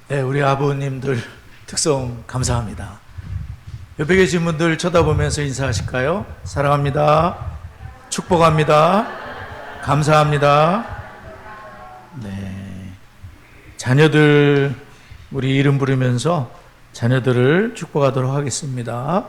네, 우리 아버님들 특성 감사합니다. 옆에 계신 분들 쳐다보면서 인사하실까요? 사랑합니다. 축복합니다. 감사합니다. 네, 자녀들 우리 이름 부르면서 자녀들을 축복하도록 하겠습니다.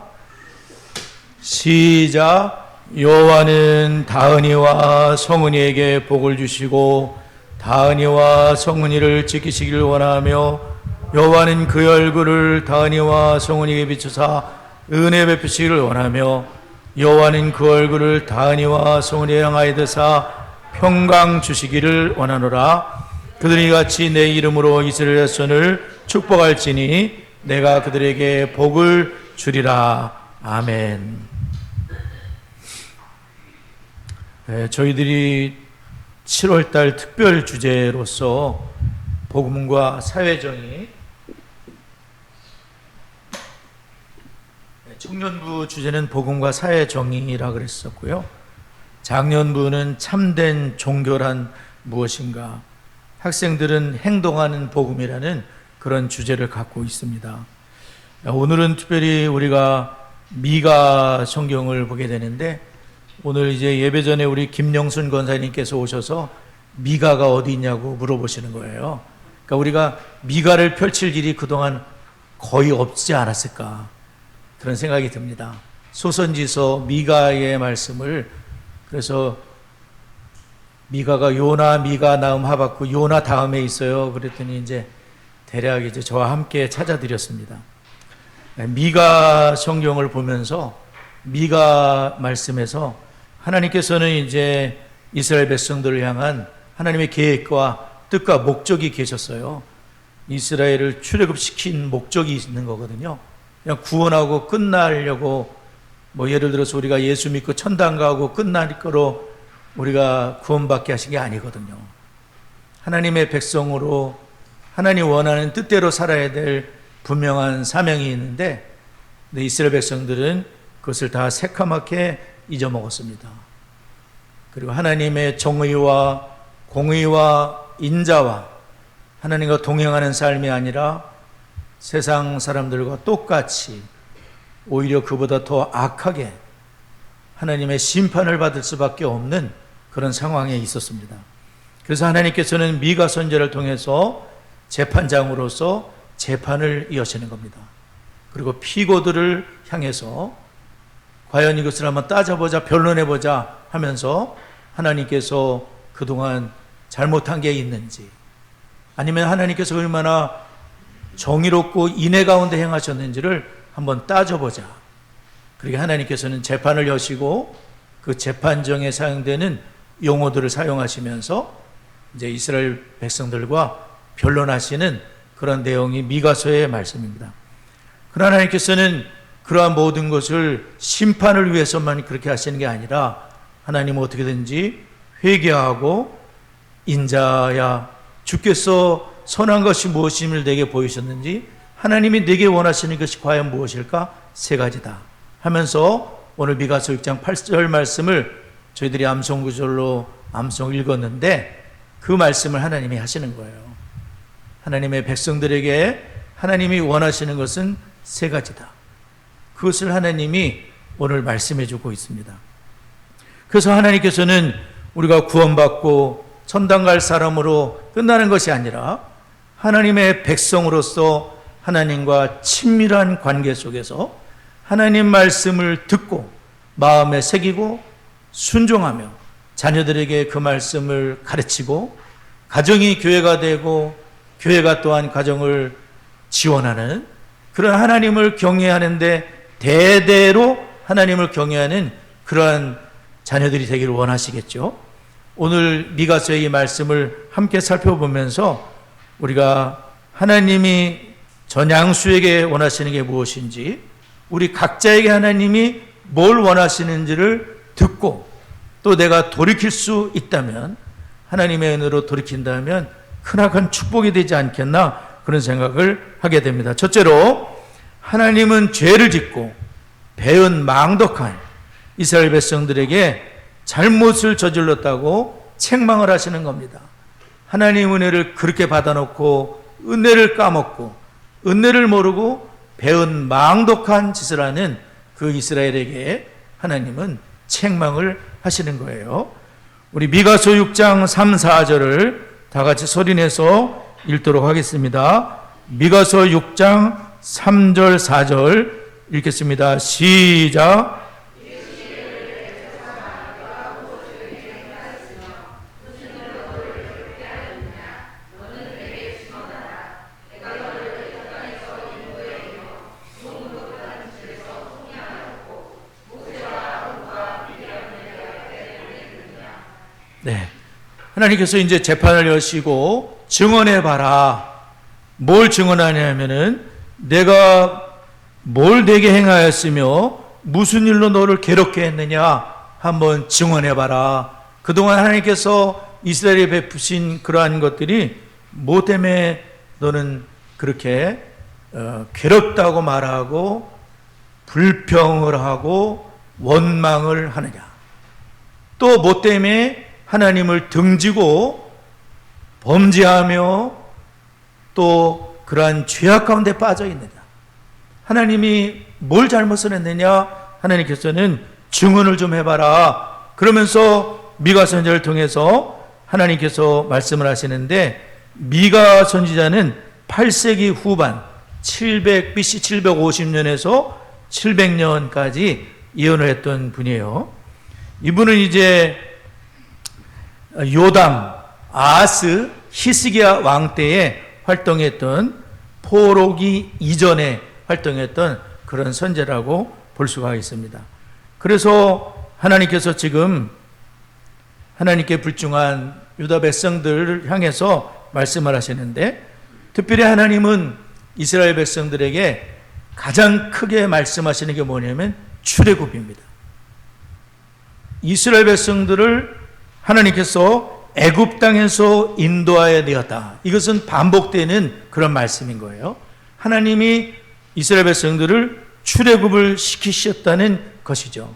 시작. 여호와는 다은이와 성은이에게 복을 주시고 다은이와 성은이를 지키시기를 원하며 여호와는 그의 얼굴을 다은이와 성은이에게 비추사 은혜 베푸시기를 원하며 여호와는 그 얼굴을 다은이와 성은이에 향하여 드사 평강 주시기를 원하노라. 그들이 같이 내 이름으로 이스라엘 자손을 축복할지니 내가 그들에게 복을 주리라. 아멘. 네, 저희들이 7월달 특별 주제로서 복음과 사회정의, 청년부 주제는 복음과 사회정의라 그랬었고요. 장년부는 참된 종교란 무엇인가, 학생들은 행동하는 복음이라는 그런 주제를 갖고 있습니다. 오늘은 특별히 우리가 미가 성경을 보게 되는데, 오늘 이제 예배 전에 우리 김영순 권사님께서 오셔서 미가가 어디 있냐고 물어보시는 거예요. 그러니까 우리가 미가를 펼칠 일이 그동안 거의 없지 않았을까, 그런 생각이 듭니다. 소선지서 미가의 말씀을, 그래서 미가가 요나, 미가, 나움, 하박국, 요나 다음에 있어요. 그랬더니 이제 대략 이제 저와 함께 찾아드렸습니다. 미가 성경을 보면서 미가 말씀에서 하나님께서는 이제 이스라엘 백성들을 향한 하나님의 계획과 뜻과 목적이 계셨어요. 이스라엘을 출애굽시킨 목적이 있는 거거든요. 그냥 구원하고 끝나려고, 뭐 예를 들어서 우리가 예수 믿고 천당 가고 끝날 거로 우리가 구원받게 하신 게 아니거든요. 하나님의 백성으로 하나님 원하는 뜻대로 살아야 될 분명한 사명이 있는데, 근데 이스라엘 백성들은 그것을 다 새카맣게 잊어먹었습니다. 그리고 하나님의 정의와 공의와 인자와 하나님과 동행하는 삶이 아니라 세상 사람들과 똑같이 오히려 그보다 더 악하게 하나님의 심판을 받을 수밖에 없는 그런 상황에 있었습니다. 그래서 하나님께서는 미가 선지자를 통해서 재판장으로서 재판을 이어지는 겁니다. 그리고 피고들을 향해서 과연 이것을 한번 따져보자, 변론해보자 하면서 하나님께서 그동안 잘못한 게 있는지, 아니면 하나님께서 얼마나 정의롭고 인애 가운데 행하셨는지를 한번 따져보자. 그렇게 하나님께서는 재판을 여시고 그 재판정에 사용되는 용어들을 사용하시면서 이제 이스라엘 백성들과 변론하시는 그런 내용이 미가서의 말씀입니다. 그러나 하나님께서는 그러한 모든 것을 심판을 위해서만 그렇게 하시는 게 아니라 하나님은 어떻게든지 회개하고 인자야 주께서 선한 것이 무엇임을 내게 보이셨는지, 하나님이 내게 원하시는 것이 과연 무엇일까? 세 가지다 하면서 오늘 미가서 6장 8절 말씀을 저희들이 암송구절로 암송 읽었는데, 그 말씀을 하나님이 하시는 거예요. 하나님의 백성들에게 하나님이 원하시는 것은 세 가지다. 그것을 하나님이 오늘 말씀해 주고 있습니다. 그래서 하나님께서는 우리가 구원받고 천당 갈 사람으로 끝나는 것이 아니라 하나님의 백성으로서 하나님과 친밀한 관계 속에서 하나님 말씀을 듣고 마음에 새기고 순종하며 자녀들에게 그 말씀을 가르치고 가정이 교회가 되고 교회가 또한 가정을 지원하는 그런 하나님을 경외하는데 대대로 하나님을 경외하는 그러한 자녀들이 되기를 원하시겠죠. 오늘 미가서의 이 말씀을 함께 살펴보면서 우리가 하나님이 전양수에게 원하시는 게 무엇인지, 우리 각자에게 하나님이 뭘 원하시는지를 듣고 또 내가 돌이킬 수 있다면, 하나님의 은혜로 돌이킨다면 크나큰 축복이 되지 않겠나, 그런 생각을 하게 됩니다. 첫째로 하나님은 죄를 짓고 배은 망덕한 이스라엘 백성들에게 잘못을 저질렀다고 책망을 하시는 겁니다. 하나님 은혜를 그렇게 받아놓고 은혜를 까먹고 은혜를 모르고 배은 망독한 짓을 하는 그 이스라엘에게 하나님은 책망을 하시는 거예요. 우리 미가서 6장 3, 4절을 다 같이 소리내서 읽도록 하겠습니다. 미가서 6장 3절, 4절 읽겠습니다. 시작. 네. 하나님께서 이제 재판을 여시고 증언해 봐라. 뭘 증언하냐면은 내가 뭘 되게 행하였으며 무슨 일로 너를 괴롭게 했느냐 한번 증언해 봐라. 그동안 하나님께서 이스라엘에 베푸신 그러한 것들이 뭐 때문에 너는 그렇게 괴롭다고 말하고 불평을 하고 원망을 하느냐. 또 뭐 때문에 하나님을 등지고 범죄하며 또 그러한 죄악 가운데 빠져 있느냐. 하나님이 뭘 잘못을 했느냐. 하나님께서는 증언을 좀 해봐라. 그러면서 미가 선지자를 통해서 하나님께서 말씀을 하시는데, 미가 선지자는 8세기 후반 BC 750년에서 700년까지 예언을 했던 분이에요. 이분은 이제 요담, 아하스, 히스기야 왕 때에 활동했던, 포로기 이전에 활동했던 그런 선지자라고 볼 수가 있습니다. 그래서 하나님께서 지금 하나님께 불중한 유다 백성들을 향해서 말씀을 하시는데, 특별히 하나님은 이스라엘 백성들에게 가장 크게 말씀하시는 게 뭐냐면 출애굽입니다. 이스라엘 백성들을 하나님께서 애굽 땅에서 인도하여 내었다. 이것은 반복되는 그런 말씀인 거예요. 하나님이 이스라엘 백성들을 출애굽을 시키셨다는 것이죠.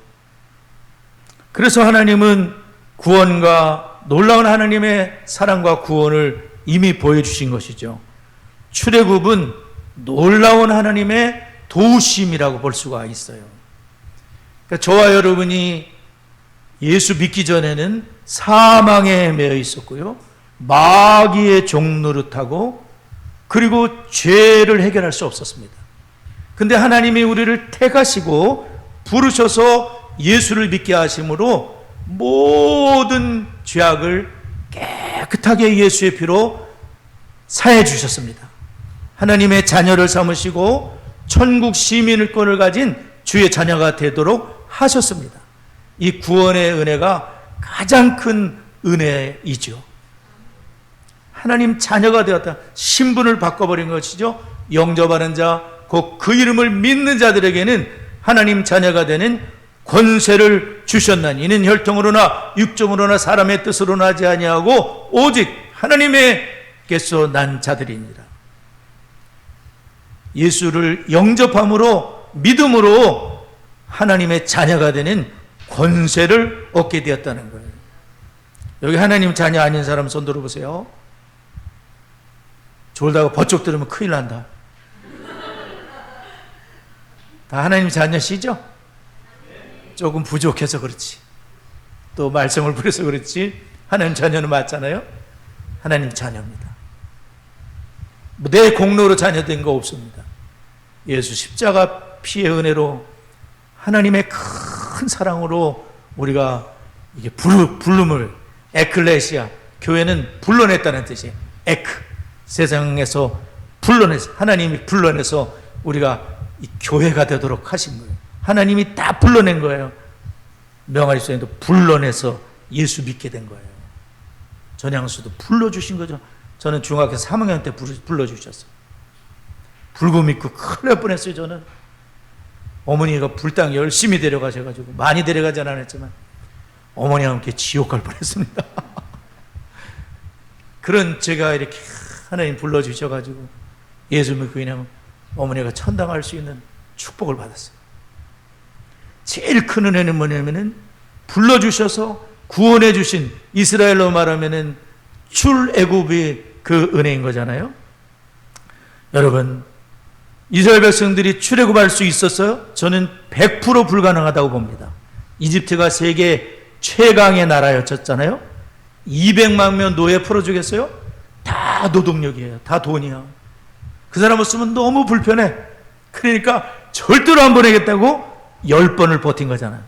그래서 하나님은 구원과 놀라운 하나님의 사랑과 구원을 이미 보여주신 것이죠. 출애굽은 놀라운 하나님의 도우심이라고 볼 수가 있어요. 그러니까 저와 여러분이 예수 믿기 전에는 사망에 매여 있었고요, 마귀의 종노릇하고, 그리고 죄를 해결할 수 없었습니다. 근데 하나님이 우리를 택하시고 부르셔서 예수를 믿게 하심으로 모든 죄악을 깨끗하게 예수의 피로 사해 주셨습니다. 하나님의 자녀를 삼으시고 천국 시민권을 가진 주의 자녀가 되도록 하셨습니다. 이 구원의 은혜가 가장 큰 은혜이죠. 하나님 자녀가 되었다. 신분을 바꿔버린 것이죠. 영접하는 자, 곧 그 이름을 믿는 자들에게는 하나님 자녀가 되는 권세를 주셨나니 이는 혈통으로나 육정으로나 사람의 뜻으로나 하지 아니하고 오직 하나님께서 난 자들이니라. 예수를 영접함으로, 믿음으로 하나님의 자녀가 되는 권세를 얻게 되었다는 거예요. 여기 하나님 자녀 아닌 사람 손 들어보세요. 졸다가 버쩍 들으면 큰일 난다. 다 하나님 자녀시죠? 조금 부족해서 그렇지, 또 말썽을 부려서 그렇지, 하나님 자녀는 맞잖아요. 하나님 자녀입니다. 내 공로로 자녀된 거 없습니다. 예수 십자가 피의 은혜로 하나님의 큰 사랑으로 우리가 이게 부름을, 에클레시아, 교회는 불러냈다는 뜻이에요. 세상에서 불러내서, 하나님이 불러내서 우리가 이 교회가 되도록 하신 거예요. 하나님이 다 불러낸 거예요. 명아리 수행도 불러내서 예수 믿게 된 거예요. 전향수도 불러주신 거죠. 저는 중학교 3학년 때 불러주셨어요. 불구 믿고 큰일 날 뻔했어요. 저는 어머니가 불당 열심히 데려가셔가지고, 많이 데려가진 않았지만 어머니와 함께 지옥 갈 뻔했습니다. 그런 제가 이렇게 하나님 불러주셔가지고 예수 믿고 그냥 어머니가 천당할 수 있는 축복을 받았어요. 제일 큰 은혜는 뭐냐면은 불러주셔서 구원해 주신, 이스라엘로 말하면은 출애굽이 그 은혜인 거잖아요. 여러분, 이스라엘 백성들이 출애굽할 수 있었어요? 저는 100% 불가능하다고 봅니다. 이집트가 세계 최강의 나라였잖아요. 200만 명 노예 풀어주겠어요? 다 노동력이에요. 다 돈이야. 그 사람 없으면 너무 불편해. 그러니까 절대로 안 보내겠다고 10번을 버틴 거잖아요.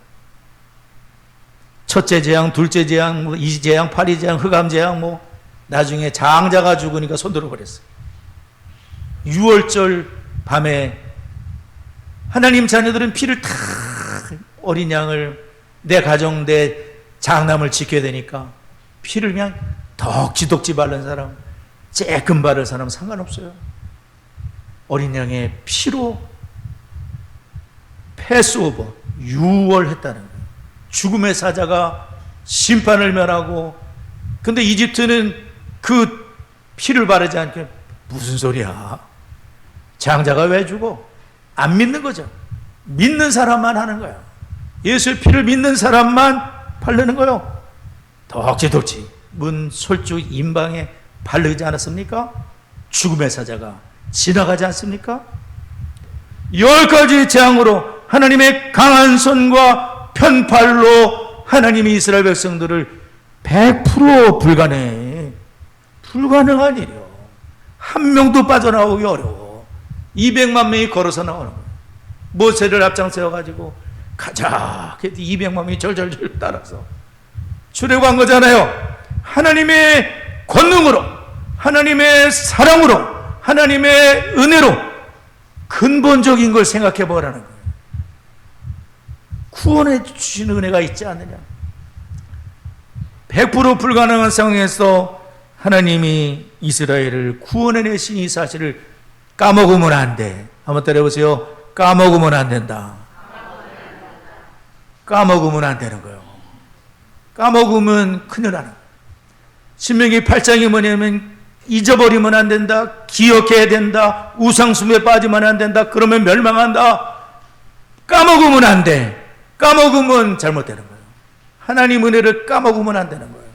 첫째 재앙, 둘째 재앙, 이 재앙, 파리 재앙, 흑암 재앙, 나중에 장자가 죽으니까 손들어 버렸어요. 6월절 밤에 하나님 자녀들은 피를 다 어린 양을 내 가정, 내 장남을 지켜야 되니까 피를 그냥 덕지덕지 바른 사람, 쬐끔 바른 사람 상관없어요. 어린 양의 피로 패스오버, 유월했다는 거예요. 죽음의 사자가 심판을 면하고, 근데 이집트는 그 피를 바르지 않게 무슨 소리야. 장자가 왜 죽어? 안 믿는 거죠. 믿는 사람만 하는 거예요. 예수의 피를 믿는 사람만 바르는 거예요. 덕지덕지 문 솔쭉 임방에 바르지 않았습니까? 죽음의 사자가 지나가지 않습니까? 10가지 재앙으로 하나님의 강한 손과 편팔로 하나님이 이스라엘 백성들을 100% 불가능한 일이요. 한 명도 빠져나오기 어려워. 200만 명이 걸어서 나오는 거예요. 모세를 앞장세워가지고 가자. 200만 명이 절절절 따라서 출애굽한 거잖아요. 하나님의 권능으로, 하나님의 사랑으로, 하나님의 은혜로 근본적인 걸 생각해 보라는 거예요. 구원해 주신 은혜가 있지 않느냐. 100% 불가능한 상황에서 하나님이 이스라엘을 구원해내신 이 사실을 까먹으면 안 돼. 한번 따라해보세요. 까먹으면 안 된다. 까먹으면 안 되는 거예요. 까먹으면 큰일 나는 거예요. 신명기 8장이 뭐냐면 잊어버리면 안 된다. 기억해야 된다. 우상숭배에 빠지면 안 된다. 그러면 멸망한다. 까먹으면 안 돼. 까먹으면 잘못되는 거예요. 하나님 은혜를 까먹으면 안 되는 거예요.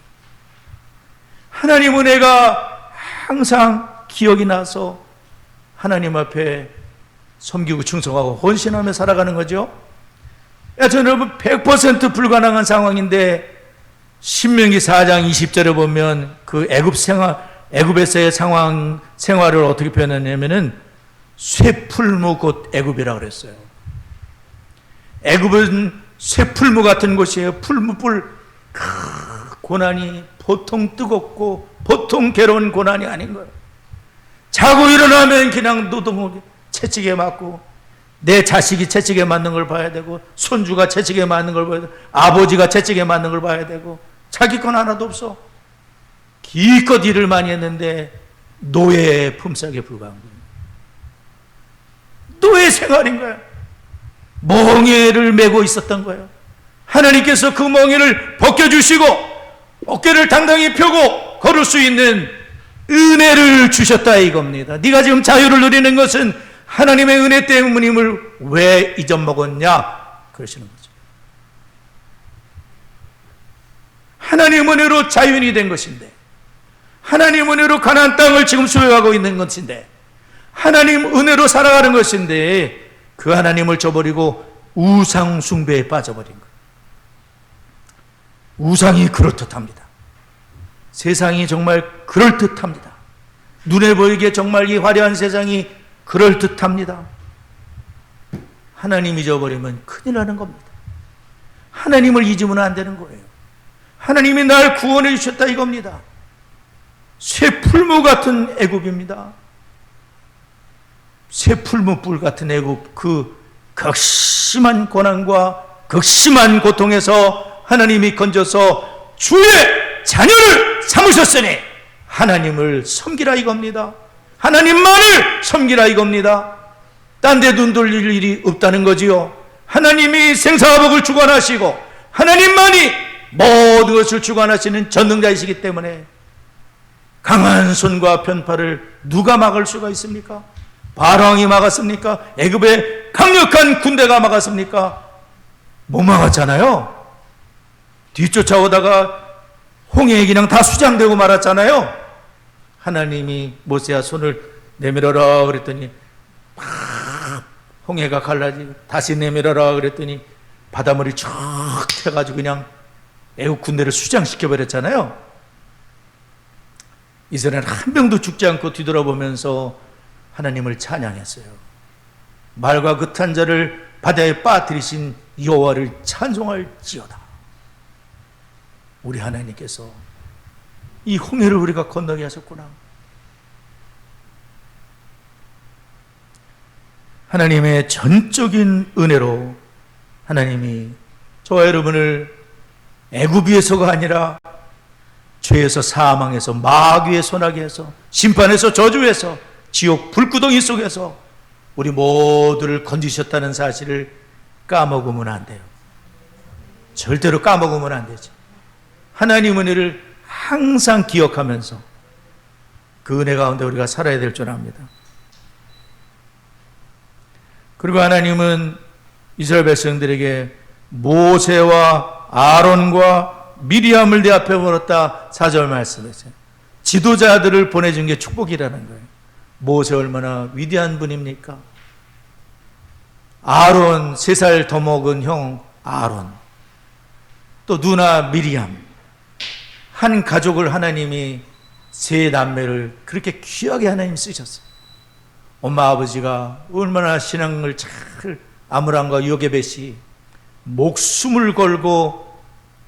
하나님 은혜가 항상 기억이 나서 하나님 앞에 섬기고 충성하고 헌신하며 살아가는 거죠. 저는 여러분 100% 불가능한 상황인데 신명기 4장 20절에 보면 그 애굽에서의 생활을 어떻게 표현했냐면은 쇠풀무 곧 애굽이라고 그랬어요. 애굽은 쇠풀무 같은 곳이에요. 풀무불. 고난이 보통 뜨겁고 보통 괴로운 고난이 아닌 거예요. 자고 일어나면 그냥 노동하게 채찍에 맞고, 내 자식이 채찍에 맞는 걸 봐야 되고, 손주가 채찍에 맞는 걸 봐야 되고, 아버지가 채찍에 맞는 걸 봐야 되고, 자기 건 하나도 없어. 기껏 일을 많이 했는데 노예의 품삯에 불과한 거예요. 노예 생활인 거예요. 멍에를 메고 있었던 거예요. 하나님께서 그 멍에를 벗겨주시고 어깨를 당당히 펴고 걸을 수 있는 은혜를 주셨다 이겁니다. 네가 지금 자유를 누리는 것은 하나님의 은혜 때문임을 왜 잊어먹었냐? 그러시는 거죠. 하나님 은혜로 자유인이 된 것인데, 하나님 은혜로 가나안 땅을 지금 소유하고 있는 것인데, 하나님 은혜로 살아가는 것인데 그 하나님을 저버리고 우상 숭배에 빠져버린 거예요. 우상이 그럴듯합니다. 세상이 정말 그럴듯합니다. 눈에 보이게 정말 이 화려한 세상이 그럴듯합니다. 하나님 잊어버리면 큰일 나는 겁니다. 하나님을 잊으면 안 되는 거예요. 하나님이 날 구원해 주셨다 이겁니다. 쇠풀무 같은 애굽입니다. 쇠풀무불 같은 애굽, 그 극심한 고난과 극심한 고통에서 하나님이 건져서 주의 자녀를 삼으셨으니 하나님을 섬기라 이겁니다. 하나님만을 섬기라 이겁니다. 딴 데 눈 돌릴 일이 없다는 거지요. 하나님이 생사화복을 주관하시고 하나님만이 모든 것을 주관하시는 전능자이시기 때문에 강한 손과 편팔을 누가 막을 수가 있습니까? 바로왕이 막았습니까? 애굽의 강력한 군대가 막았습니까? 못 막았잖아요. 뒤쫓아오다가 홍해에 그냥 다 수장되고 말았잖아요. 하나님이 모세야 손을 내밀어라 그랬더니 막 홍해가 갈라지고, 다시 내밀어라 그랬더니 바닷물이 쫙 튀어가지고 그냥 애국 군대를 수장시켜 버렸잖아요. 이스라엘은 한 명도 죽지 않고 뒤돌아보면서 하나님을 찬양했어요. 말과 그탄 자를 바다에 빠뜨리신 여호와를 찬송할지어다. 우리 하나님께서 이 홍해를 우리가 건너게 하셨구나. 하나님의 전적인 은혜로 하나님이 저와 여러분을 애굽에서가 아니라 죄에서, 사망에서, 마귀의 손아귀에서, 심판에서, 저주에서, 지옥 불구덩이 속에서 우리 모두를 건지셨다는 사실을 까먹으면 안 돼요. 절대로 까먹으면 안 되죠. 하나님 은혜를 항상 기억하면서 그 은혜 가운데 우리가 살아야 될 줄 압니다. 그리고 하나님은 이스라엘 백성들에게 모세와 아론과 미리암을 내 앞에 걸었다 4절 말씀했어요. 지도자들을 보내준 게 축복이라는 거예요. 모세 얼마나 위대한 분입니까? 아론, 3살 더 먹은 형 아론, 또 누나 미리암, 한 가족을 하나님이 3남매를 그렇게 귀하게 하나님 쓰셨어요. 엄마 아버지가 얼마나 신앙을 잘, 아므람과 요게벳이 목숨을 걸고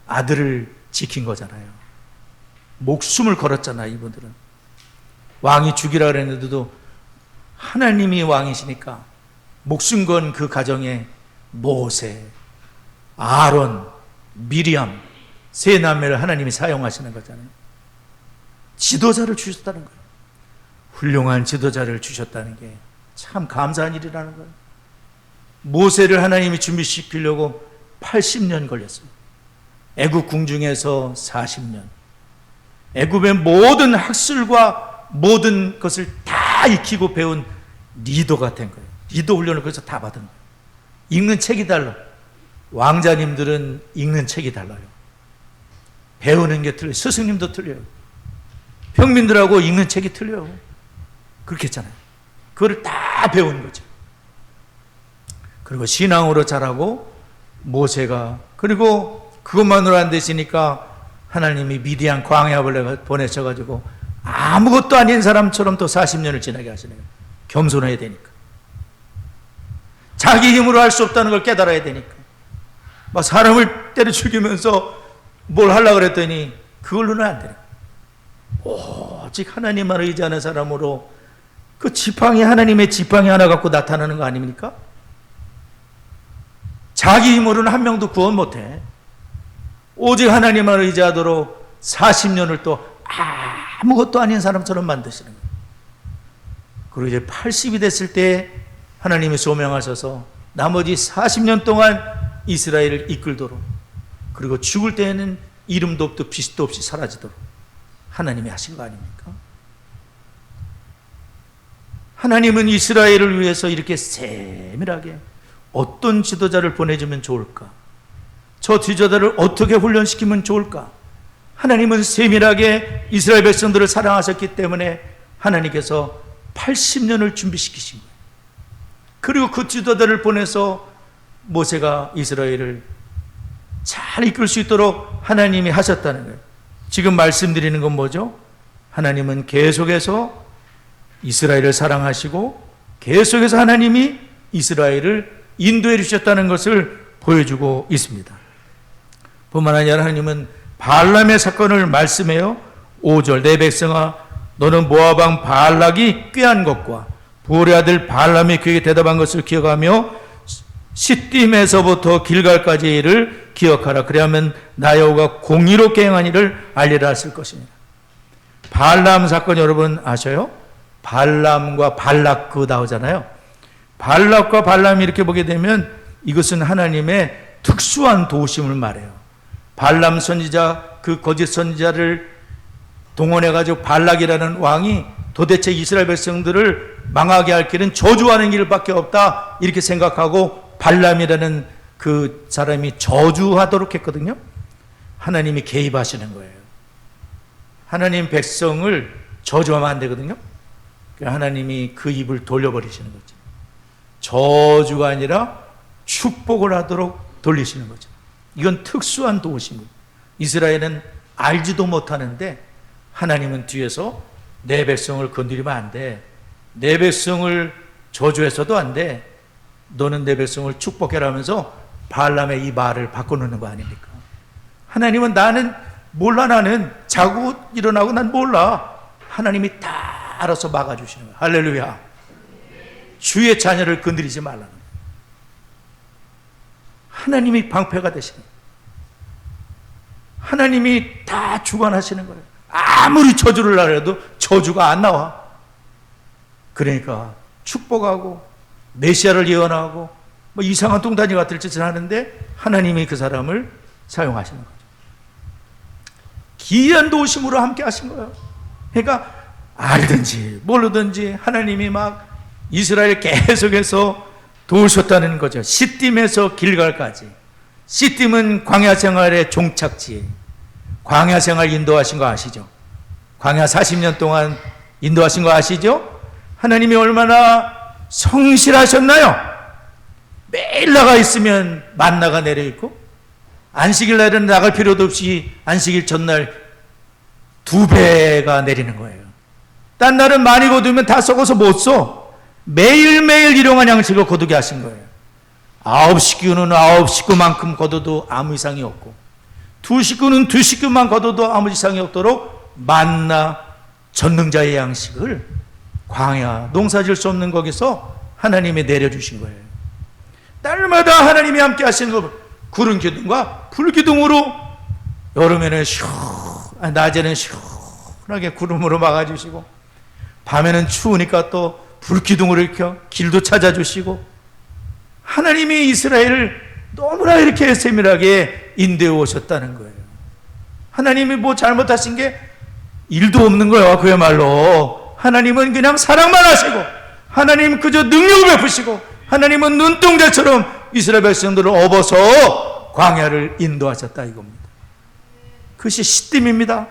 아들을 지킨 거잖아요. 목숨을 걸었잖아요. 이분들은 왕이 죽이라 그랬는데도 하나님이 왕이시니까 목숨 건 그 가정에 모세, 아론, 미리암 3남매를 하나님이 사용하시는 거잖아요. 지도자를 주셨다는 거예요. 훌륭한 지도자를 주셨다는 게 참 감사한 일이라는 거예요. 모세를 하나님이 준비시키려고 80년 걸렸어요. 애굽 궁중에서 40년. 애굽의 모든 학술과 모든 것을 다 익히고 배운 리더가 된 거예요. 리더 훈련을 그래서 다 받은 거예요. 읽는 책이 달라. 왕자님들은 읽는 책이 달라요. 배우는 게 틀려요. 스승님도 틀려요. 평민들하고 읽는 책이 틀려요. 그렇게 했잖아요. 그거를 다 배운 거죠. 그리고 신앙으로 자라고 모세가, 그리고 그것만으로 안 되시니까 하나님이 미디안 광야를 보내셔가지고 아무것도 아닌 사람처럼 또 40년을 지나게 하시는 거예요. 겸손해야 되니까. 자기 힘으로 할 수 없다는 걸 깨달아야 되니까. 막 사람을 때려 죽이면서 뭘 하려고 그랬더니 그걸로는 안 되는 거예요. 오직 하나님만 의지하는 사람으로 그 지팡이, 하나님의 지팡이 하나 갖고 나타나는 거 아닙니까? 자기 힘으로는 한 명도 구원 못해. 오직 하나님만 의지하도록 40년을 또 아무것도 아닌 사람처럼 만드시는 거예요. 그리고 이제 80이 됐을 때 하나님이 소명하셔서 나머지 40년 동안 이스라엘을 이끌도록, 그리고 죽을 때에는 이름도 없고 빛도 없이 사라지도록 하나님이 하신 거 아닙니까? 하나님은 이스라엘을 위해서 이렇게 세밀하게 어떤 지도자를 보내주면 좋을까? 저 지도자를 어떻게 훈련시키면 좋을까? 하나님은 세밀하게 이스라엘 백성들을 사랑하셨기 때문에 하나님께서 80년을 준비시키신 거예요. 그리고 그 지도자를 보내서 모세가 이스라엘을 잘 이끌 수 있도록 하나님이 하셨다는 거예요. 지금 말씀드리는 건 뭐죠? 하나님은 계속해서 이스라엘을 사랑하시고 계속해서 하나님이 이스라엘을 인도해 주셨다는 것을 보여주고 있습니다. 뿐만 아니라 하나님은 발람의 사건을 말씀해요. 5절, 내 백성아 너는 모압 왕 발락이 꾀한 것과 부올의 아들 발람이 그에게 대답한 것을 기억하며 시딤에서부터 길갈까지의 일을 기억하라. 그래야면 나 여호와가 공의롭게 행한 일을 알리라 했을 것입니다. 발람 사건 여러분 아셔요? 발람과 발락 그 나오잖아요. 발락과 발람이 이렇게 보게 되면 이것은 하나님의 특수한 도우심을 말해요. 발람 선지자, 그 거짓 선지자를 동원해가지고 발락이라는 왕이 도대체 이스라엘 백성들을 망하게 할 길은 저주하는 길밖에 없다 이렇게 생각하고 발람이라는 그 사람이 저주하도록 했거든요. 하나님이 개입하시는 거예요. 하나님 백성을 저주하면 안 되거든요. 하나님이 그 입을 돌려버리시는 거죠. 저주가 아니라 축복을 하도록 돌리시는 거죠. 이건 특수한 도우심입니다. 이스라엘은 알지도 못하는데 하나님은 뒤에서 내 백성을 건드리면 안 돼. 내 백성을 저주해서도 안 돼. 너는 내 백성을 축복해라 하면서 발람의 이 말을 바꿔놓는 거 아닙니까? 하나님은 나는 몰라, 나는 자고 일어나고 난 몰라. 하나님이 다 알아서 막아주시는 거예요. 할렐루야. 주의 자녀를 건드리지 말라는 거예요. 하나님이 방패가 되시는 거예요. 하나님이 다 주관하시는 거예요. 아무리 저주를 하려도 저주가 안 나와. 그러니까 축복하고 메시아를 예언하고 뭐 이상한 뚱딴지 같은 짓을 하는데 하나님이 그 사람을 사용하시는 거죠. 기이한 도우심으로 함께 하신 거예요. 그러니까 알든지 모르든지 하나님이 막 이스라엘 계속해서 도우셨다는 거죠. 시딤에서 길갈까지. 시딤은 광야 생활의 종착지. 광야 생활 인도하신 거 아시죠? 광야 40년 동안 인도하신 거 아시죠? 하나님이 얼마나 성실하셨나요? 매일 나가 있으면 만나가 내려있고, 안식일 날은 나갈 필요도 없이 안식일 전날 2배가 내리는 거예요. 딴 날은 많이 거두면 다 썩어서 못 써. 매일매일 일용한 양식을 거두게 하신 거예요. 9식구는 9식구만큼 거둬도 아무 이상이 없고, 2식구는 2식구만 거둬도 아무 이상이 없도록 만나 전능자의 양식을 광야, 농사질 수 없는 거기서 하나님이 내려주신 거예요. 날마다 하나님이 함께 하시는 거, 구름 기둥과 불 기둥으로 여름에는 낮에는 시원하게 구름으로 막아주시고, 밤에는 추우니까 또 불 기둥으로 이렇게 길도 찾아주시고, 하나님이 이스라엘을 너무나 이렇게 세밀하게 인도해 오셨다는 거예요. 하나님이 뭐 잘못하신 게 일도 없는 거예요. 그야말로 하나님은 그냥 사랑만 하시고, 하나님은 그저 능력을 베푸시고, 하나님은 눈동자처럼 이스라엘 백성들을 업어서 광야를 인도하셨다 이겁니다. 그것이 시딤입니다.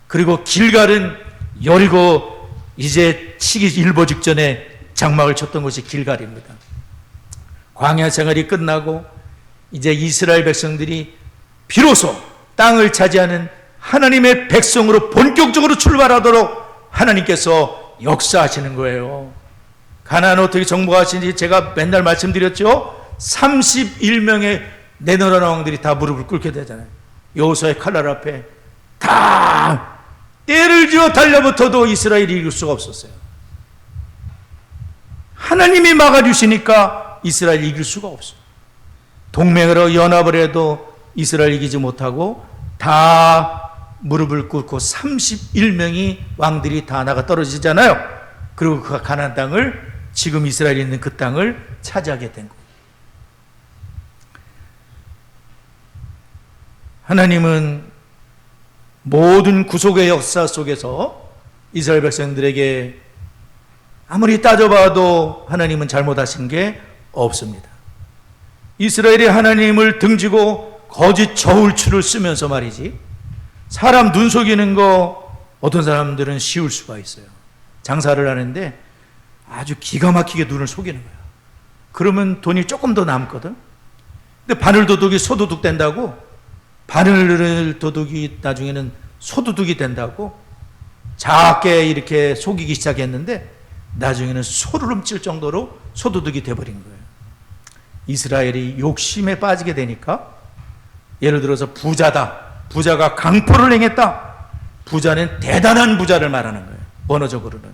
그리고 길갈은 여리고 이제 치기 일보 직전에 장막을 쳤던 곳이 길갈입니다. 광야 생활이 끝나고 이제 이스라엘 백성들이 비로소 땅을 차지하는 하나님의 백성으로 본격적으로 출발하도록 하나님께서 역사하시는 거예요. 가나안 어떻게 정복하시는지 제가 맨날 말씀드렸죠. 31명의 내노란 왕들이 다 무릎을 꿇게 되잖아요. 여호수아의 칼날 앞에 다 떼를 지어 달려붙어도 이스라엘이 이길 수가 없었어요. 하나님이 막아주시니까 이스라엘이 이길 수가 없어요. 동맹으로 연합을 해도 이스라엘 이기지 못하고 다 무릎을 꿇고 31명이 왕들이 다 나가 떨어지잖아요. 그리고 그 가나안 땅을, 지금 이스라엘이 있는 그 땅을 차지하게 된 거예요. 하나님은 모든 구속의 역사 속에서 이스라엘 백성들에게 아무리 따져봐도 하나님은 잘못하신 게 없습니다. 이스라엘이 하나님을 등지고 거짓 저울추를 쓰면서 말이지, 사람 눈 속이는 거 어떤 사람들은 쉬울 수가 있어요. 장사를 하는데 아주 기가 막히게 눈을 속이는 거야. 그러면 돈이 조금 더 남거든. 근데 바늘도둑이 소도둑 된다고, 바늘 도둑이 나중에는 소도둑이 된다고 작게 이렇게 속이기 시작했는데 나중에는 소를 훔칠 정도로 소도둑이 돼버린 거예요. 이스라엘이 욕심에 빠지게 되니까, 예를 들어서 부자다, 부자가 강포를 행했다. 부자는 대단한 부자를 말하는 거예요. 언어적으로는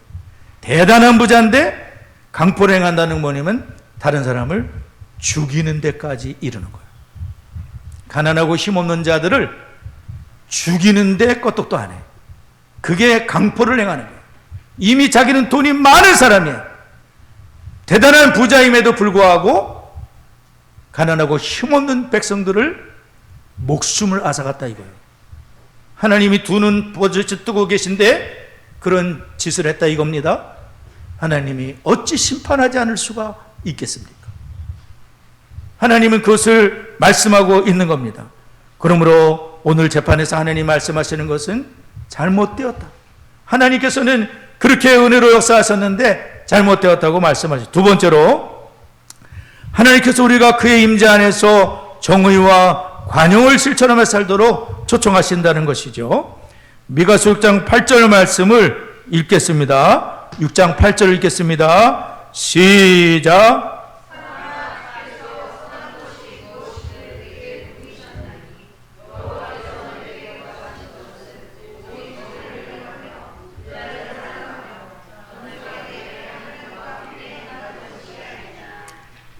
대단한 부자인데 강포를 행한다는 뭐냐면 다른 사람을 죽이는 데까지 이르는 거예요. 가난하고 힘없는 자들을 죽이는데 껐떡도 안 해. 그게 강포를 행하는 거예요. 이미 자기는 돈이 많은 사람이에요. 대단한 부자임에도 불구하고 가난하고 힘없는 백성들을 목숨을 앗아갔다 이거예요. 하나님이 두 눈 버젓이 뜨고 계신데 그런 짓을 했다 이겁니다. 하나님이 어찌 심판하지 않을 수가 있겠습니까? 하나님은 그것을 말씀하고 있는 겁니다. 그러므로 오늘 재판에서 하나님 말씀하시는 것은 잘못되었다. 하나님께서는 그렇게 은혜로 역사하셨는데 잘못되었다고 말씀하시죠. 두 번째로 하나님께서 우리가 그의 임재 안에서 정의와 관용을 실천하며 살도록 초청하신다는 것이죠. 미가서 6장 8절 말씀을 읽겠습니다. 6장 8절 읽겠습니다. 시작.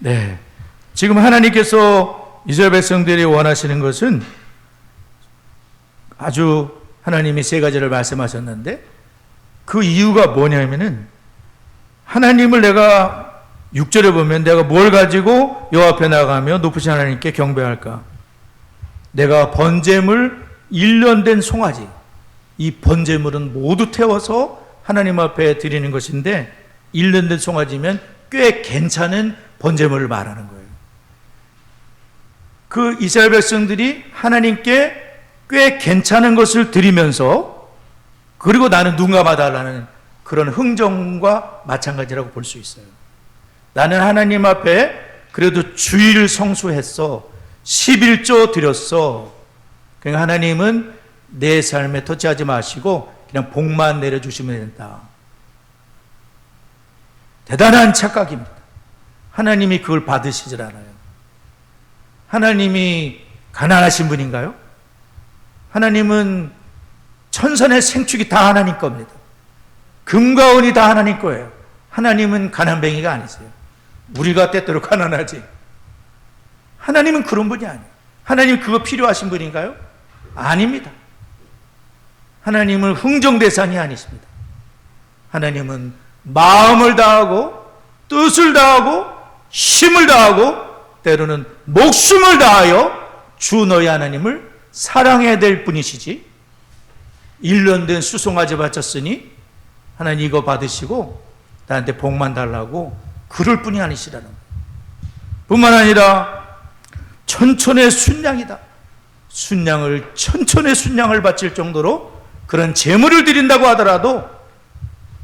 네, 지금 하나님께서 이스라엘 백성들이 원하시는 것은 아주 하나님이 세 가지를 말씀하셨는데 그 이유가 뭐냐면은 하나님을 내가 6절에 보면 내가 뭘 가지고 여호와 앞에 나가며 높으신 하나님께 경배할까? 내가 번제물 1년 된 송아지, 이 번제물은 모두 태워서 하나님 앞에 드리는 것인데 1년 된 송아지면 꽤 괜찮은 번제물을 말하는 거예요. 그 이스라엘 백성들이 하나님께 꽤 괜찮은 것을 드리면서 그리고 나는 누군가 봐달라는 그런 흥정과 마찬가지라고 볼 수 있어요. 나는 하나님 앞에 그래도 주일을 성수했어. 11조 드렸어. 그러니까 하나님은 내 삶에 터치하지 마시고 그냥 복만 내려주시면 된다. 대단한 착각입니다. 하나님이 그걸 받으시질 않아요. 하나님이 가난하신 분인가요? 하나님은 천선의 생축이 다 하나님 겁니다. 금과 은이 다 하나님 거예요. 하나님은 가난뱅이가 아니세요. 우리가 때때로 가난하지. 하나님은 그런 분이 아니에요. 하나님 그거 필요하신 분인가요? 아닙니다. 하나님은 흥정 대상이 아니십니다. 하나님은 마음을 다하고 뜻을 다하고 힘을 다하고 때로는 목숨을 다하여 주 너희 하나님을 사랑해야 될 분이시지 1년 된 수송아지 바쳤으니 하나님 이거 받으시고 나한테 복만 달라고 그럴 분이 아니시라는 거예요. 뿐만 아니라 천천의 순양이다. 천천의 순양을 바칠 정도로 그런 제물을 드린다고 하더라도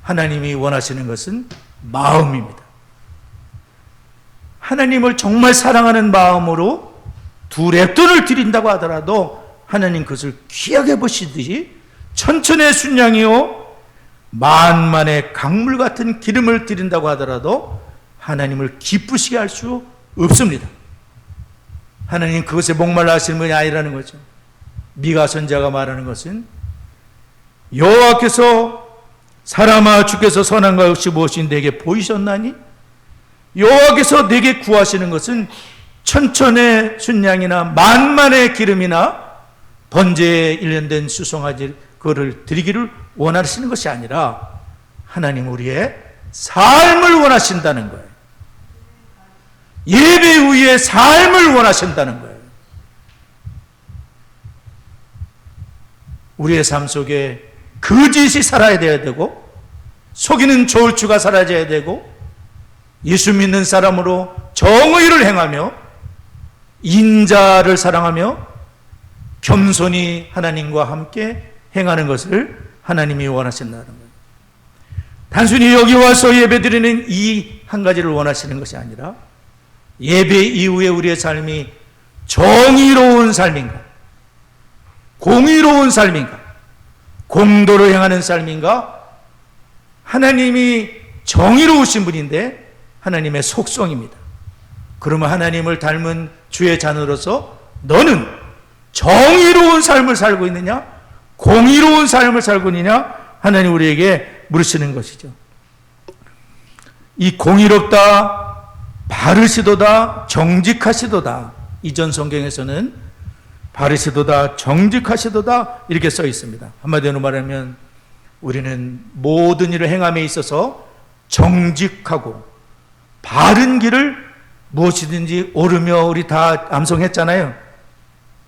하나님이 원하시는 것은 마음입니다. 하나님을 정말 사랑하는 마음으로 두 랩돈을 드린다고 하더라도 하나님 그것을 귀하게 보시듯이 천천의 순양이요 만만의 강물 같은 기름을 드린다고 하더라도 하나님을 기쁘시게 할 수 없습니다. 하나님 그것에 목말라 하시는 분이 아니라는 거죠. 미가 선지자가 말하는 것은 여호와께서 사람아 주께서 선한 것이 무엇인지 내게 보이셨나니? 여호와께서 내게 구하시는 것은 천천의 순양이나 만만의 기름이나 번제에 1년 된 수송아지 그거를 드리기를 원하시는 것이 아니라 하나님 우리의 삶을 원하신다는 거예요. 예배 후에 삶을 원하신다는 거예요. 우리의 삶 속에 거짓이 살아야 돼야 되고 속이는 저울주가 사라져야 되고 예수 믿는 사람으로 정의를 행하며 인자를 사랑하며 겸손히 하나님과 함께 행하는 것을 하나님이 원하신다는 거예요. 단순히 여기 와서 예배드리는 이 한 가지를 원하시는 것이 아니라 예배 이후에 우리의 삶이 정의로운 삶인가, 공의로운 삶인가, 공도를 행하는 삶인가, 하나님이 정의로우신 분인데 하나님의 속성입니다. 그러면 하나님을 닮은 주의 자녀로서 너는 정의로운 삶을 살고 있느냐, 공의로운 삶을 살고 있느냐, 하나님 우리에게 물으시는 것이죠. 이 공의롭다, 바르시도다, 정직하시도다, 이전 성경에서는 바르시도다, 정직하시도다 이렇게 써 있습니다. 한마디로 말하면 우리는 모든 일을 행함에 있어서 정직하고 바른 길을 무엇이든지 오르며, 우리 다 암송했잖아요.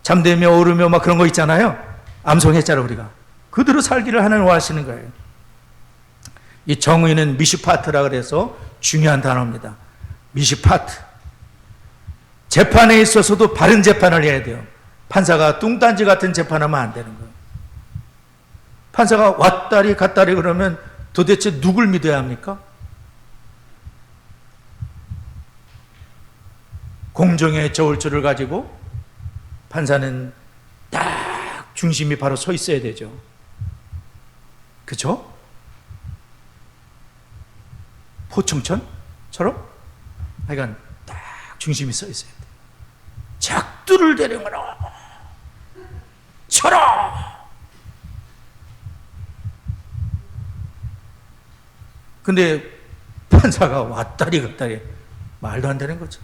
잠들며 오르며 막 그런 거 있잖아요. 암송했잖아요. 우리가 그대로 살기를 하나님 원하시는 거예요. 이 정의는 미슈파트라 그래서 중요한 단어입니다. 미슈파트. 재판에 있어서도 바른 재판을 해야 돼요. 판사가 뚱딴지 같은 재판하면 안 되는 거예요. 판사가 왔다리 갔다리 그러면 도대체 누굴 믿어야 합니까? 공정의 저울줄을 가지고 판사는 딱 중심이 바로 서 있어야 되죠. 그죠? 포청천처럼? 하여간 딱 중심이 서 있어야 돼. 작두를 대령하라. 쳐라. 근데 판사가 왔다리 갔다리 말도 안 되는 거죠.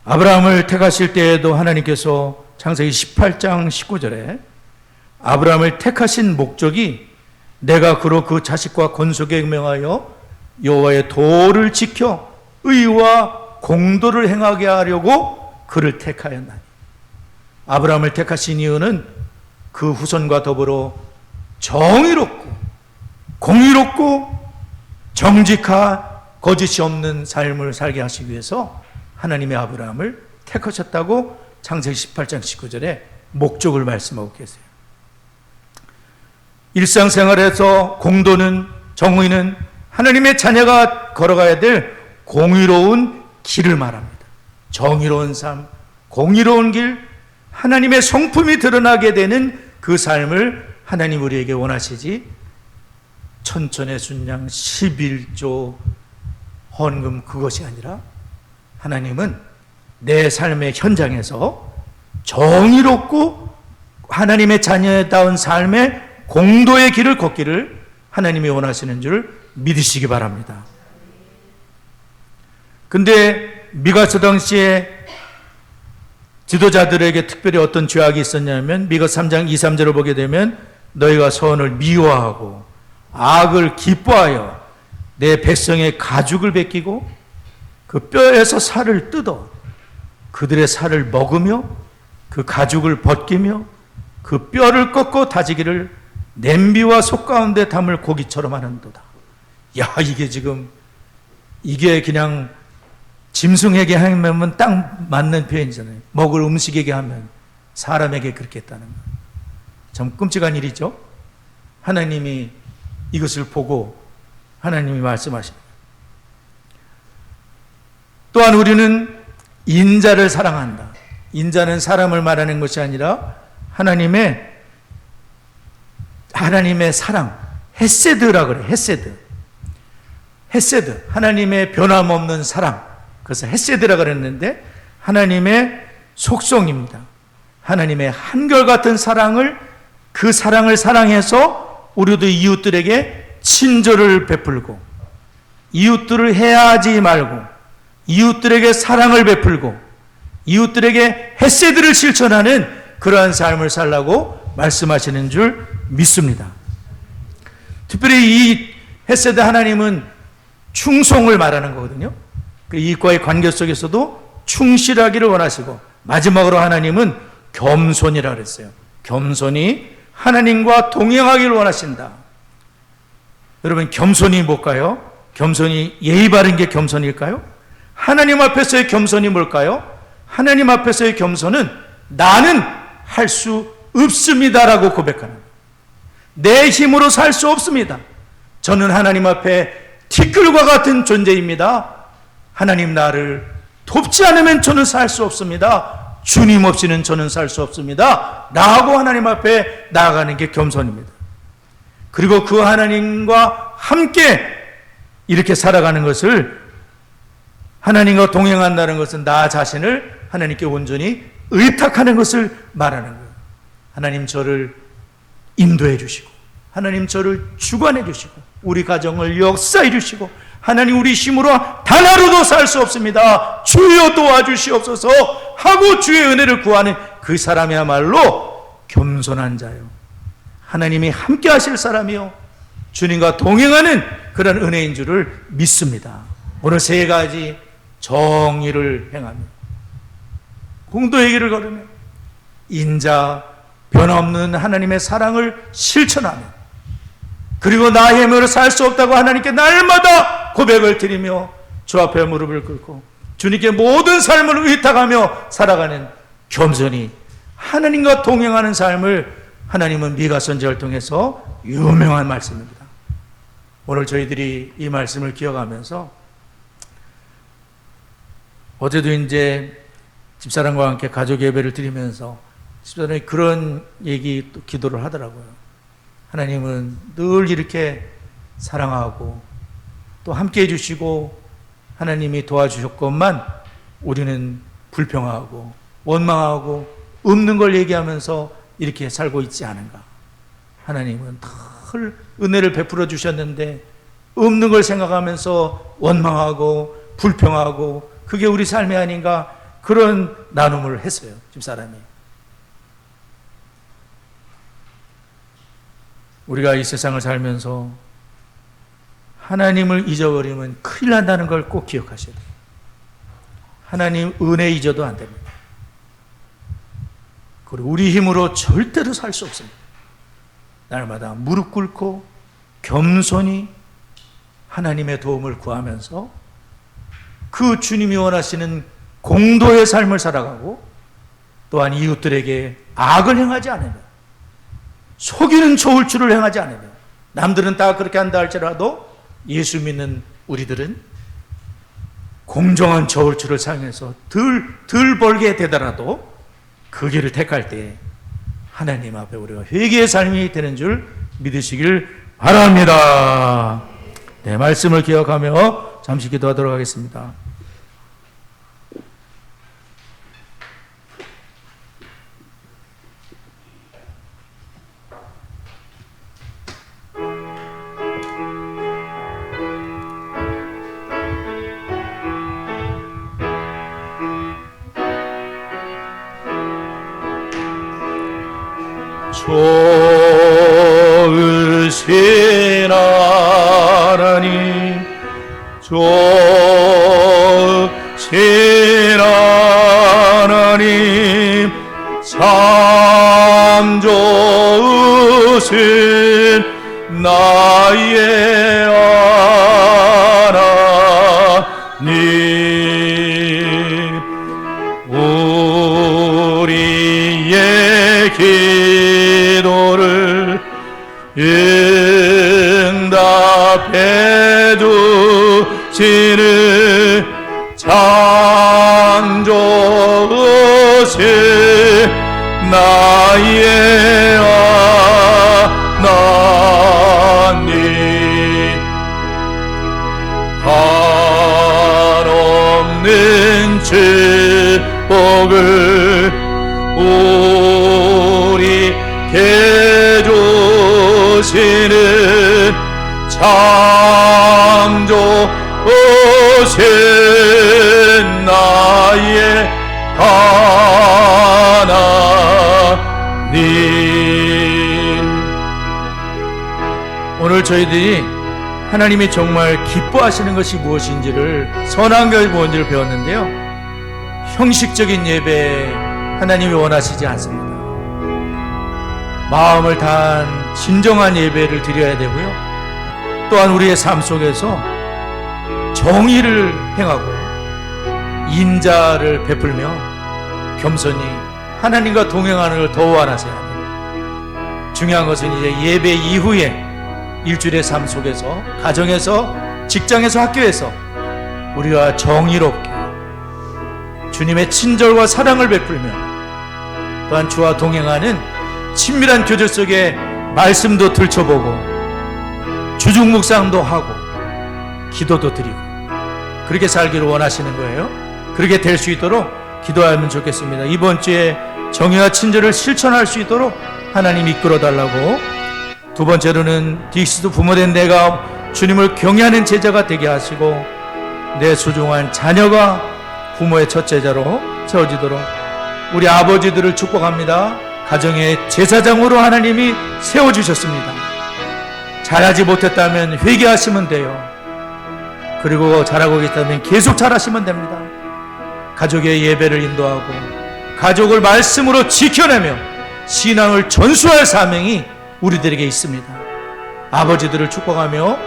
아브라함을 택하실 때에도 하나님께서 창세기 18장 19절에 아브라함을 택하신 목적이 내가 그로 그 자식과 건속에 명하여 여호와의 도를 지켜 의와 공도를 행하게 하려고 그를 택하였나니. 아브라함을 택하신 이유는 그 후손과 더불어 정의롭고 공의롭고 정직한 거짓이 없는 삶을 살게 하시기 위해서 하나님의 아브라함을 택하셨다고 창세기 18장 19절에 목적을 말씀하고 계세요. 일상생활에서 공도는, 정의는 하나님의 자녀가 걸어가야 될 공의로운 길을 말합니다. 정의로운 삶, 공의로운 길, 하나님의 성품이 드러나게 되는 그 삶을 하나님 우리에게 원하시지, 천천의 순양 11조 헌금 그것이 아니라 하나님은 내 삶의 현장에서 정의롭고 하나님의 자녀다운 삶의 공도의 길을 걷기를 하나님이 원하시는 줄 믿으시기 바랍니다. 근데 미가서 당시에 지도자들에게 특별히 어떤 죄악이 있었냐면 미가 3장 2, 3절을 보게 되면 너희가 선을 미워하고 악을 기뻐하여 내 백성의 가죽을 베끼고 그 뼈에서 살을 뜯어 그들의 살을 먹으며 그 가죽을 벗기며 그 뼈를 꺾고 다지기를 냄비와 속 가운데 담을 고기처럼 하는도다. 야, 이게 그냥 짐승에게 하면 딱 맞는 표현이잖아요. 먹을 음식에게 하면 사람에게 그렇게 했다는 거예요. 참 끔찍한 일이죠. 하나님이 이것을 보고 하나님이 말씀하십니다. 또한 우리는 인자를 사랑한다. 인자는 사람을 말하는 것이 아니라 하나님의 사랑, 헤세드라 그래. 헤세드, 하나님의 변함없는 사랑. 그래서 헤세드라 그랬는데 하나님의 속성입니다. 하나님의 한결같은 사랑을, 그 사랑을 사랑해서 우리도 이웃들에게 친절을 베풀고 이웃들을 해하지 말고 이웃들에게 사랑을 베풀고 이웃들에게 헤세드를 실천하는 그러한 삶을 살라고 말씀하시는 줄 믿습니다. 특별히 이 헤세드 하나님은 충성을 말하는 거거든요. 그 이익과의 관계 속에서도 충실하기를 원하시고 마지막으로 하나님은 겸손이라 그랬어요. 겸손이 하나님과 동행하기를 원하신다. 여러분, 겸손이 뭘까요? 겸손이 예의 바른 게 겸손일까요? 하나님 앞에서의 겸손이 뭘까요? 하나님 앞에서의 겸손은 나는 할 수 없습니다라고 고백하는, 내 힘으로 살 수 없습니다. 저는 하나님 앞에 티끌과 같은 존재입니다. 하나님 나를 돕지 않으면 저는 살 수 없습니다. 주님 없이는 저는 살 수 없습니다. 라고 하나님 앞에 나아가는 게 겸손입니다. 그리고 그 하나님과 함께 이렇게 살아가는 것을, 하나님과 동행한다는 것은 나 자신을 하나님께 온전히 의탁하는 것을 말하는 거예요. 하나님 저를 인도해 주시고 하나님 저를 주관해 주시고 우리 가정을 역사해 주시고 하나님 우리 힘으로 단 하루도 살 수 없습니다. 주여 도와주시옵소서 하고 주의 은혜를 구하는 그 사람이야말로 겸손한 자요, 하나님이 함께 하실 사람이요, 주님과 동행하는 그런 은혜인 줄을 믿습니다. 오늘 세 가지 정의를 행하며 공도의 길을 걸으며 인자, 변함없는 하나님의 사랑을 실천하며 그리고 나의 힘으로 살 수 없다고 하나님께 날마다 고백을 드리며 주 앞에 무릎을 꿇고 주님께 모든 삶을 의탁하며 살아가는 겸손이 하나님과 동행하는 삶을 하나님은 미가 선지자를 통해서 유명한 말씀입니다. 오늘 저희들이 이 말씀을 기억하면서 어제도 이제 집사람과 함께 가족 예배를 드리면서 집사람이 그런 얘기 또 기도를 하더라고요. 하나님은 늘 이렇게 사랑하고 또 함께 해주시고 하나님이 도와주셨건만 우리는 불평하고 원망하고 없는 걸 얘기하면서 이렇게 살고 있지 않은가. 하나님은 늘 은혜를 베풀어 주셨는데 없는 걸 생각하면서 원망하고 불평하고 그게 우리 삶이 아닌가, 그런 나눔을 했어요, 집사람이. 우리가 이 세상을 살면서 하나님을 잊어버리면 큰일 난다는 걸 꼭 기억하셔야 돼요. 하나님 은혜 잊어도 안 됩니다. 그리고 우리 힘으로 절대로 살 수 없습니다. 날마다 무릎 꿇고 겸손히 하나님의 도움을 구하면서 그 주님이 원하시는 공도의 삶을 살아가고 또한 이웃들에게 악을 행하지 않으며 속이는 좋을 줄을 행하지 않으며, 남들은 다 그렇게 한다 할지라도 예수 믿는 우리들은 공정한 저울추를 사용해서 덜 벌게 되더라도 그 길을 택할 때 하나님 앞에 우리가 회개의 삶이 되는 줄 믿으시길 바랍니다. 네, 말씀을 기억하며 잠시 기도하도록 하겠습니다. 좋으신 하나님, 좋으신 하나님, 참 좋으신 나의 하나님, 우리의 기도를 응답해 주시는 참 좋으신 나의 하나님, 한없는 축복을 우리에게 주시는 참 좋으신 나의 하나님. 오늘 저희들이 하나님이 정말 기뻐하시는 것이 무엇인지를, 선한 것이 무엇인지를 배웠는데요, 형식적인 예배 하나님이 원하시지 않습니다. 마음을 다한 진정한 예배를 드려야 되고요, 또한 우리의 삶 속에서 정의를 행하고 인자를 베풀며 겸손히 하나님과 동행하는 걸 더 원하셔야 합니다. 중요한 것은 이제 예배 이후에 일주일의 삶 속에서, 가정에서, 직장에서, 학교에서 우리가 정의롭게 주님의 친절과 사랑을 베풀며 또한 주와 동행하는 친밀한 교제 속에 말씀도 들춰보고 주중 묵상도 하고 기도도 드리고 그렇게 살기를 원하시는 거예요. 그렇게 될 수 있도록 기도하면 좋겠습니다. 이번 주에 정의와 친절을 실천할 수 있도록 하나님 이끌어 달라고, 두 번째로는 디익스도 부모된 내가 주님을 경외하는 제자가 되게 하시고 내 소중한 자녀가 부모의 첫 제자로 세워지도록 우리 아버지들을 축복합니다. 가정의 제사장으로 하나님이 세워주셨습니다. 잘하지 못했다면 회개하시면 돼요. 그리고 잘하고 있다면 계속 잘하시면 됩니다. 가족의 예배를 인도하고 가족을 말씀으로 지켜내며 신앙을 전수할 사명이 우리들에게 있습니다. 아버지들을 축복하며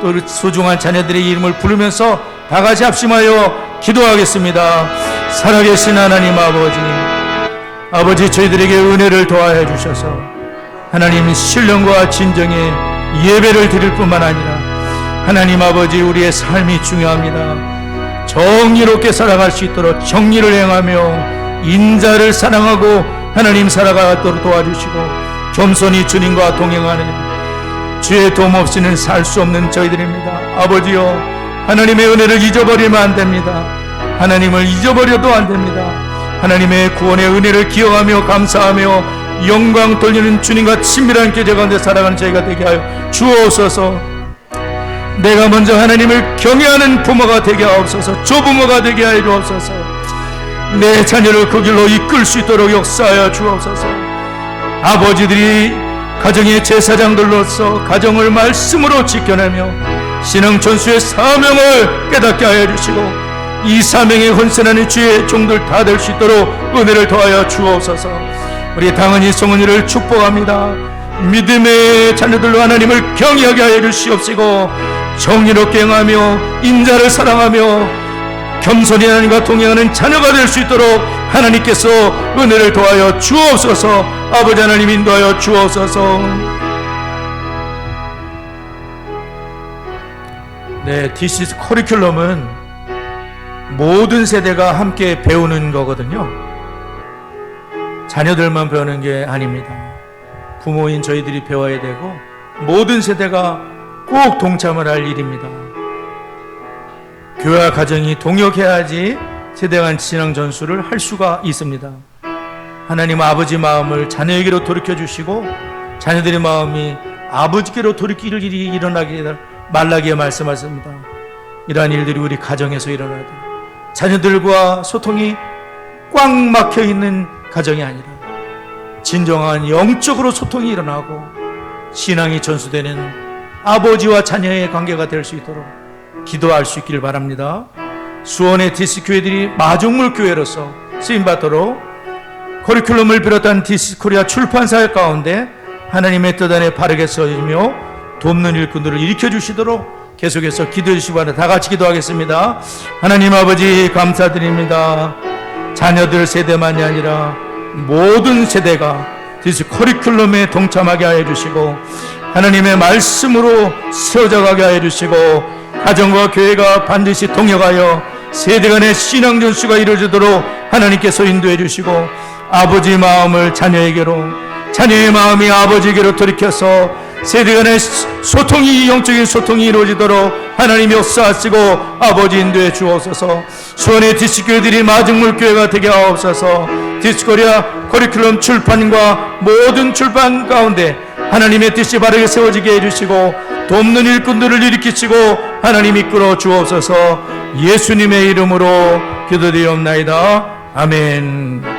또 소중한 자녀들의 이름을 부르면서 다 같이 합심하여 기도하겠습니다. 살아계신 하나님 아버지, 아버지, 저희들에게 은혜를 더하여 주셔서 하나님 신령과 진정의 예배를 드릴 뿐만 아니라 하나님 아버지, 우리의 삶이 중요합니다. 정의롭게 살아갈 수 있도록 정의를 행하며 인자를 사랑하고 하나님 살아가도록 도와주시고 겸손히 주님과 동행하는 주의 도움 없이는 살 수 없는 저희들입니다. 아버지여, 하나님의 은혜를 잊어버리면 안 됩니다. 하나님을 잊어버려도 안 됩니다. 하나님의 구원의 은혜를 기억하며 감사하며 영광 돌리는 주님과 친밀한 교제 가운데 살아가는 저희가 되게 하여 주옵소서. 내가 먼저 하나님을 경외하는 부모가 되게 하옵소서. 조부모가 되게 하여 주옵소서. 내 자녀를 그 길로 이끌 수 있도록 역사하여 주옵소서. 아버지들이 가정의 제사장들로서 가정을 말씀으로 지켜내며 신앙 전수의 사명을 깨닫게 하여 주시고 이 사명에 헌신하는 주의 종들 다 될 수 있도록 은혜를 더하여 주옵소서. 우리 당은이 성은이를 축복합니다. 믿음의 자녀들로 하나님을 경외하게 하여 주시옵시고 정의롭게 행하며 인자를 사랑하며 겸손히 하나님과 동행하는 자녀가 될 수 있도록 하나님께서 은혜를 더하여 주옵소서. 아버지 하나님 인도하여 주옵소서. 네, 디시스 커리큘럼은 모든 세대가 함께 배우는 거거든요. 자녀들만 배우는 게 아닙니다. 부모인 저희들이 배워야 되고 모든 세대가 꼭 동참을 할 일입니다. 교회와 가정이 동역해야지 세대 간 신앙 전수를 할 수가 있습니다. 하나님 아버지 마음을 자녀에게로 돌이켜주시고 자녀들의 마음이 아버지께로 돌이킬 일이 일어나게 말라기에 말씀하십니다. 이러한 일들이 우리 가정에서 일어나야 돼요. 자녀들과 소통이 꽉 막혀있는 가정이 아니라 진정한 영적으로 소통이 일어나고 신앙이 전수되는 아버지와 자녀의 관계가 될 수 있도록 기도할 수 있기를 바랍니다. 수원의 디스 교회들이 마중물 교회로서 쓰임받도록 커리큘럼을 비롯한 디스 코리아 출판사의 가운데 하나님의 뜻 안에 바르게 써지며 돕는 일꾼들을 일으켜 주시도록 계속해서 기도해 주시기 바랍니다. 다 같이 기도하겠습니다. 하나님 아버지 감사드립니다. 자녀들 세대만이 아니라 모든 세대가 디스 커리큘럼에 동참하게 하여 주시고 하나님의 말씀으로 세워져 가게 하여 주시고 가정과 교회가 반드시 동역하여 세대 간의 신앙 전수가 이루어지도록 하나님께서 인도해 주시고 아버지 마음을 자녀에게로 자녀의 마음이 아버지에게로 돌이켜서 세대 간의 소통이 영적인 소통이 이루어지도록 하나님이 역사하시고 아버지 인도해 주옵소서. 수원의 디스교회들이 마중물 교회가 되게 하옵소서. 디스코리아 커리큘럼 출판과 모든 출판 가운데 하나님의 뜻이 바르게 세워지게 해주시고 돕는 일꾼들을 일으키시고 하나님 이끌어 주옵소서. 예수님의 이름으로 기도드리옵나이다. 아멘.